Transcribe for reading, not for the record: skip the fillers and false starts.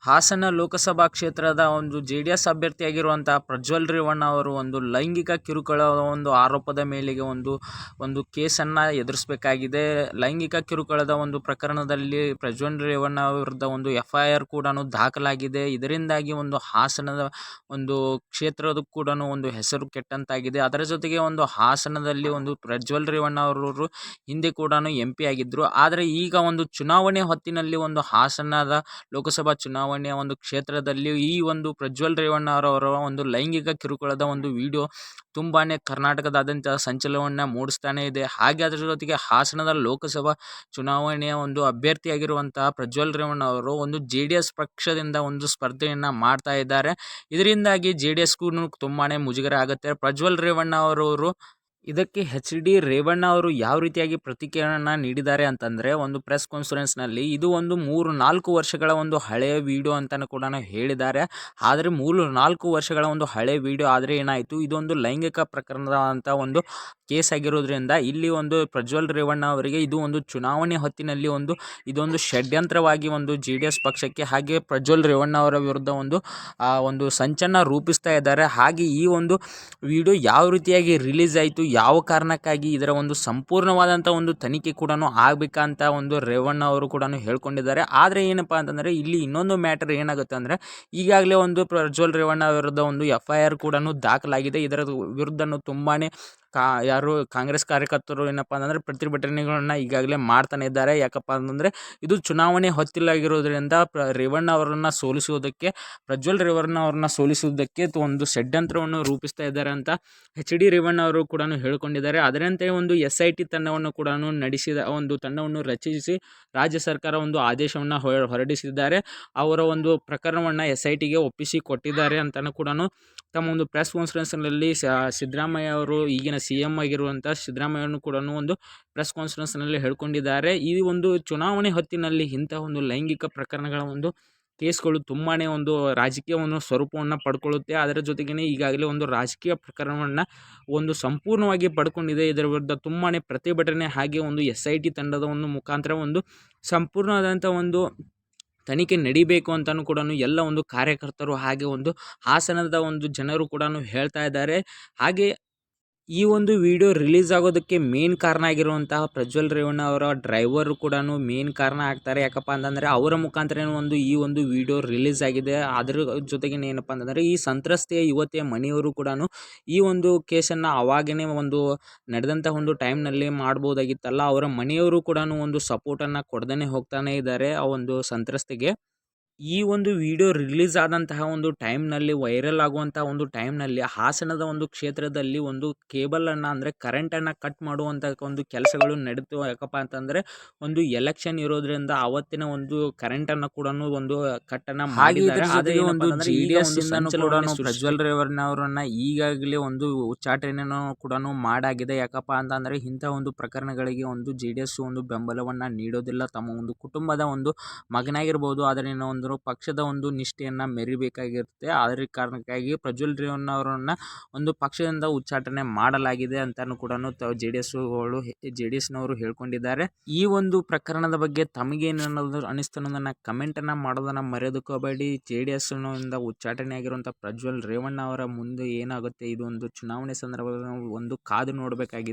ಹಾಸನ ಲೋಕಸಭಾ ಕ್ಷೇತ್ರದ ಒಂದು ಜೆಡಿಎಸ್ ಅಭ್ಯರ್ಥಿಯಾಗಿರುವಂತಹ ಪ್ರಜ್ವಲ್ ರೇವಣ್ಣ ಅವರು ಒಂದು ಲೈಂಗಿಕ ಕಿರುಕುಳ ಒಂದು ಆರೋಪದ ಮೇಲೆಗೆ ಒಂದು ಕೇಸನ್ನು ಎದುರಿಸಬೇಕಾಗಿದೆ. ಲೈಂಗಿಕ ಕಿರುಕುಳದ ಒಂದು ಪ್ರಕರಣದಲ್ಲಿ ಪ್ರಜ್ವಲ್ ರೇವಣ್ಣ ವಿರುದ್ಧ ಒಂದು FIR ಕೂಡ ದಾಖಲಾಗಿದೆ. ಇದರಿಂದಾಗಿ ಒಂದು ಹಾಸನದ ಒಂದು ಕ್ಷೇತ್ರದ ಕೂಡ ಒಂದು ಹೆಸರು ಕೆಟ್ಟಂತಾಗಿದೆ. ಅದರ ಜೊತೆಗೆ ಒಂದು ಹಾಸನದಲ್ಲಿ ಒಂದು ಪ್ರಜ್ವಲ್ ರೇವಣ್ಣ ಅವರು ಹಿಂದೆ ಕೂಡ MP ಆಗಿದ್ರು. ಆದರೆ ಈಗ ಒಂದು ಚುನಾವಣೆ ಹೊತ್ತಿನಲ್ಲಿ ಒಂದು ಹಾಸನದ ಲೋಕಸಭಾ ಚುನಾವಣೆಯ ಒಂದು ಕ್ಷೇತ್ರದಲ್ಲಿ ಈ ಒಂದು ಪ್ರಜ್ವಲ್ ರೇವಣ್ಣ ಅವರ ಒಂದು ಲೈಂಗಿಕ ಕಿರುಕುಳದ ಒಂದು ವಿಡಿಯೋ ತುಂಬಾನೇ ಕರ್ನಾಟಕದಾದ್ಯಂತ ಸಂಚಲನವನ್ನ ಮೂಡಿಸ್ತಾನೆ ಇದೆ. ಹಾಗೆ ಅದರ ಜೊತೆಗೆ ಹಾಸನದ ಲೋಕಸಭಾ ಚುನಾವಣೆಯ ಒಂದು ಅಭ್ಯರ್ಥಿಯಾಗಿರುವಂತಹ ಪ್ರಜ್ವಲ್ ರೇವಣ್ಣ ಅವರು ಒಂದು JDS ಪಕ್ಷದಿಂದ ಒಂದು ಸ್ಪರ್ಧೆಯನ್ನ ಮಾಡ್ತಾ ಇದ್ದಾರೆ. ಇದರಿಂದಾಗಿ JDSಗೂ ತುಂಬಾನೇ ಮುಜುಗರ ಆಗುತ್ತೆ. ಪ್ರಜ್ವಲ್ ರೇವಣ್ಣ ಅವರವರು ಇದಕ್ಕೆ HD ರೇವಣ್ಣ ಅವರು ಯಾವ ರೀತಿಯಾಗಿ ಪ್ರತಿಕ್ರಿಯೆಯನ್ನು ನೀಡಿದ್ದಾರೆ ಅಂತಂದರೆ, ಒಂದು ಪ್ರೆಸ್ ಕಾನ್ಫರೆನ್ಸ್ನಲ್ಲಿ ಇದು ಒಂದು 3-4 ವರ್ಷಗಳ ಒಂದು ಹಳೆಯ ವಿಡಿಯೋ ಅಂತಲೂ ಕೂಡ ಹೇಳಿದ್ದಾರೆ. ಆದರೆ 3-4 ವರ್ಷಗಳ ಒಂದು ಹಳೆಯ ವಿಡಿಯೋ ಆದರೆ ಏನಾಯಿತು, ಇದೊಂದು ಲೈಂಗಿಕ ಪ್ರಕರಣದ ಅಂತ ಒಂದು ಕೇಸ್ ಆಗಿರೋದ್ರಿಂದ ಇಲ್ಲಿ ಒಂದು ಪ್ರಜ್ವಲ್ ರೇವಣ್ಣ ಅವರಿಗೆ ಇದು ಒಂದು ಚುನಾವಣೆ ಹೊತ್ತಿನಲ್ಲಿ ಇದೊಂದು ಷಡ್ಯಂತ್ರವಾಗಿ ಒಂದು JDS ಪಕ್ಷಕ್ಕೆ ಹಾಗೆ ಪ್ರಜ್ವಲ್ ರೇವಣ್ಣ ಅವರ ವಿರುದ್ಧ ಒಂದು ಸಂಚನ್ನು ರೂಪಿಸ್ತಾ ಇದ್ದಾರೆ. ಹಾಗೆ ಈ ಒಂದು ವಿಡಿಯೋ ಯಾವ ರೀತಿಯಾಗಿ ರಿಲೀಸ್ ಆಯಿತು, ಯಾವ ಕಾರಣಕ್ಕಾಗಿ, ಇದರ ಒಂದು ಸಂಪೂರ್ಣವಾದಂಥ ಒಂದು ತನಿಖೆ ಕೂಡ ಆಗಬೇಕಂತ ಒಂದು ರೇವಣ್ಣ ಅವರು ಕೂಡ ಹೇಳ್ಕೊಂಡಿದ್ದಾರೆ. ಆದರೆ ಏನಪ್ಪ ಅಂತಂದರೆ ಇಲ್ಲಿ ಇನ್ನೊಂದು ಮ್ಯಾಟರ್ ಏನಾಗುತ್ತೆ ಅಂದರೆ, ಈಗಾಗಲೇ ಒಂದು ಪ್ರಜ್ವಲ್ ರೇವಣ್ಣ ವಿರುದ್ಧ ಒಂದು FIR ಕೂಡ ದಾಖಲಾಗಿದೆ. ಇದರ ವಿರುದ್ಧ ತುಂಬಾ ಕಾಂಗ್ರೆಸ್ ಕಾರ್ಯಕರ್ತರು ಏನಪ್ಪ ಅಂತಂದರೆ ಪ್ರತಿಭಟನೆಗಳನ್ನ ಈಗಾಗಲೇ ಮಾಡ್ತಾನೆ ಇದ್ದಾರೆ. ಯಾಕಪ್ಪ ಅಂತಂದರೆ ಇದು ಚುನಾವಣೆ ಹೊತ್ತಿಲಾಗಿರೋದ್ರಿಂದ ರೇವಣ್ಣ ಅವರನ್ನು ಸೋಲಿಸುವುದಕ್ಕೆ, ಪ್ರಜ್ವಲ್ ರೇವಣ್ಣ ಅವರನ್ನ ಸೋಲಿಸುವುದಕ್ಕೆ ಒಂದು ಷಡ್ಯಂತ್ರವನ್ನು ರೂಪಿಸ್ತಾ ಇದ್ದಾರೆ ಅಂತ HD ರೇವಣ್ಣ ಅವರು ಕೂಡ ಹೇಳಿಕೊಂಡಿದ್ದಾರೆ. ಅದರಂತೆ ಒಂದು SIT ತಂಡವನ್ನು ಕೂಡ ತಂಡವನ್ನು ರಚಿಸಿ ರಾಜ್ಯ ಸರ್ಕಾರ ಒಂದು ಆದೇಶವನ್ನು ಹೊರಡಿಸಿದ್ದಾರೆ. ಅವರ ಒಂದು ಪ್ರಕರಣವನ್ನು SITಗೆ ಒಪ್ಪಿಸಿ ಕೊಟ್ಟಿದ್ದಾರೆ ಅಂತಲೂ ಕೂಡ ತಮ್ಮ ಒಂದು ಪ್ರೆಸ್ ಕಾನ್ಫರೆನ್ಸ್ನಲ್ಲಿ ಸಿದ್ದರಾಮಯ್ಯ ಅವರು, ಈಗಿನ CM ಆಗಿರುವಂಥ ಸಿದ್ದರಾಮಯ್ಯನು ಕೂಡ ಒಂದು ಪ್ರೆಸ್ ಕಾನ್ಫರೆನ್ಸ್ನಲ್ಲಿ ಹೇಳ್ಕೊಂಡಿದ್ದಾರೆ. ಈ ಒಂದು ಚುನಾವಣೆ ಹೊತ್ತಿನಲ್ಲಿ ಇಂಥ ಒಂದು ಲೈಂಗಿಕ ಪ್ರಕರಣಗಳ ಒಂದು ಕೇಸ್ಗಳು ತುಂಬಾ ಒಂದು ರಾಜಕೀಯ ಒಂದು ಸ್ವರೂಪವನ್ನು ಪಡ್ಕೊಳ್ಳುತ್ತೆ. ಅದರ ಜೊತೆಗೇ ಈಗಾಗಲೇ ಒಂದು ರಾಜಕೀಯ ಪ್ರಕರಣವನ್ನು ಒಂದು ಸಂಪೂರ್ಣವಾಗಿ ಪಡ್ಕೊಂಡಿದೆ. ಇದರ ವಿರುದ್ಧ ತುಂಬಾ ಪ್ರತಿಭಟನೆ ಹಾಗೆ ಒಂದು SIT ತಂಡದ ಒಂದು ಮುಖಾಂತರ ಒಂದು ಸಂಪೂರ್ಣವಾದಂಥ ಒಂದು ತನಿಖೆ ನಡಿಬೇಕು ಅಂತಲೂ ಕೂಡ ಎಲ್ಲ ಒಂದು ಕಾರ್ಯಕರ್ತರು ಹಾಗೆ ಒಂದು ಹಾಸನದ ಒಂದು ಜನರು ಕೂಡ ಹೇಳ್ತಾ ಇದ್ದಾರೆ. ಹಾಗೆ ಈ ಒಂದು ವಿಡಿಯೋ ರಿಲೀಸ್ ಆಗೋದಕ್ಕೆ ಮೇನ್ ಕಾರಣ ಆಗಿರುವಂತಹ ಪ್ರಜ್ವಲ್ ರೇವಣ್ಣ ಅವರ ಡ್ರೈವರು ಕೂಡ ಮೇನ್ ಕಾರಣ ಆಗ್ತಾರೆ. ಯಾಕಪ್ಪ ಅಂತಂದರೆ ಅವರ ಮುಖಾಂತರ ಈ ಒಂದು ವಿಡಿಯೋ ರಿಲೀಸ್ ಆಗಿದೆ. ಅದರ ಜೊತೆಗೆ ಏನಪ್ಪ ಅಂತಂದರೆ ಈ ಸಂತ್ರಸ್ತೆಯ ಯುವತಿಯ ಮನೆಯವರು ಕೂಡ ಈ ಒಂದು ಕೇಸನ್ನು ಅವಾಗೇ ಒಂದು ನಡೆದಂಥ ಒಂದು ಟೈಮ್ನಲ್ಲಿ ಮಾಡ್ಬೋದಾಗಿತ್ತಲ್ಲ, ಅವರ ಮನೆಯವರು ಕೂಡ ಒಂದು ಸಪೋರ್ಟನ್ನು ಕೊಡ್ದೇ ಹೋಗ್ತಾನೆ ಇದ್ದಾರೆ ಆ ಒಂದು ಸಂತ್ರಸ್ತೆಗೆ. ಈ ಒಂದು ವಿಡಿಯೋ ರಿಲೀಸ್ ಆದಂತಹ ಒಂದು ಟೈಮ್ನಲ್ಲಿ, ವೈರಲ್ ಆಗುವಂಥ ಒಂದು ಟೈಮ್ನಲ್ಲಿ ಹಾಸನದ ಒಂದು ಕ್ಷೇತ್ರದಲ್ಲಿ ಒಂದು ಕೇಬಲನ್ನು ಅಂದರೆ ಕರೆಂಟನ್ನು ಕಟ್ ಮಾಡುವಂಥ ಒಂದು ಕೆಲಸಗಳು ನಡೀತು. ಯಾಕಪ್ಪ ಅಂತಂದರೆ ಒಂದು ಎಲೆಕ್ಷನ್ ಇರೋದ್ರಿಂದ ಅವತ್ತಿನ ಒಂದು ಕರೆಂಟನ್ನು ಕೂಡ ಒಂದು ಕಟ್ಟನ್ನು ಮಾಡಿದ್ದಾರೆ. ಆದರೆ ಒಂದು JDS ಪ್ರಜ್ವಲ್ ರೇವಣ್ಣ ಅವರನ್ನು ಈಗಾಗಲೇ ಒಂದು ಉಚ್ಚಾಟನೆಯನ್ನು ಕೂಡ ಮಾಡಾಗಿದೆ. ಯಾಕಪ್ಪ ಅಂತಂದರೆ ಇಂಥ ಒಂದು ಪ್ರಕರಣಗಳಿಗೆ ಒಂದು JDS ಒಂದು ಬೆಂಬಲವನ್ನು ನೀಡೋದಿಲ್ಲ. ತಮ್ಮ ಒಂದು ಕುಟುಂಬದ ಒಂದು ಮಗನಾಗಿರ್ಬೋದು, ಅದರಿಂದ ಒಂದು ಪಕ್ಷದ ಒಂದು ನಿಷ್ಠೆಯನ್ನು ಮೆರಿಬೇಕಾಗಿರುತ್ತೆ. ಅದರ ಕಾರಣಕ್ಕಾಗಿ ಪ್ರಜ್ವಲ್ ರೇವಣ್ಣ ಅವರನ್ನು ಒಂದು ಪಕ್ಷದಿಂದ ಉಚ್ಚಾಟನೆ ಮಾಡಲಾಗಿದೆ ಅಂತಲೂ ಕೂಡ JDSನವರು ಹೇಳ್ಕೊಂಡಿದ್ದಾರೆ. ಈ ಒಂದು ಪ್ರಕರಣದ ಬಗ್ಗೆ ತಮಗೇನನ್ನೋದು ಅನಿಸ್ತು ಅನ್ನೋದನ್ನು ಕಮೆಂಟನ್ನು ಮಾಡೋದನ್ನು ಮರೆಯೋದಕ್ಕೋಗಬೇಡಿ. JDSನಿಂದ ಉಚ್ಚಾಟನೆ ಆಗಿರುವಂಥ ಪ್ರಜ್ವಲ್ ರೇವಣ್ಣ ಅವರ ಮುಂದೆ ಏನಾಗುತ್ತೆ, ಇದು ಒಂದು ಚುನಾವಣೆ ಸಂದರ್ಭದಲ್ಲಿ ಒಂದು ಕಾದು ನೋಡಬೇಕಾಗಿದೆ.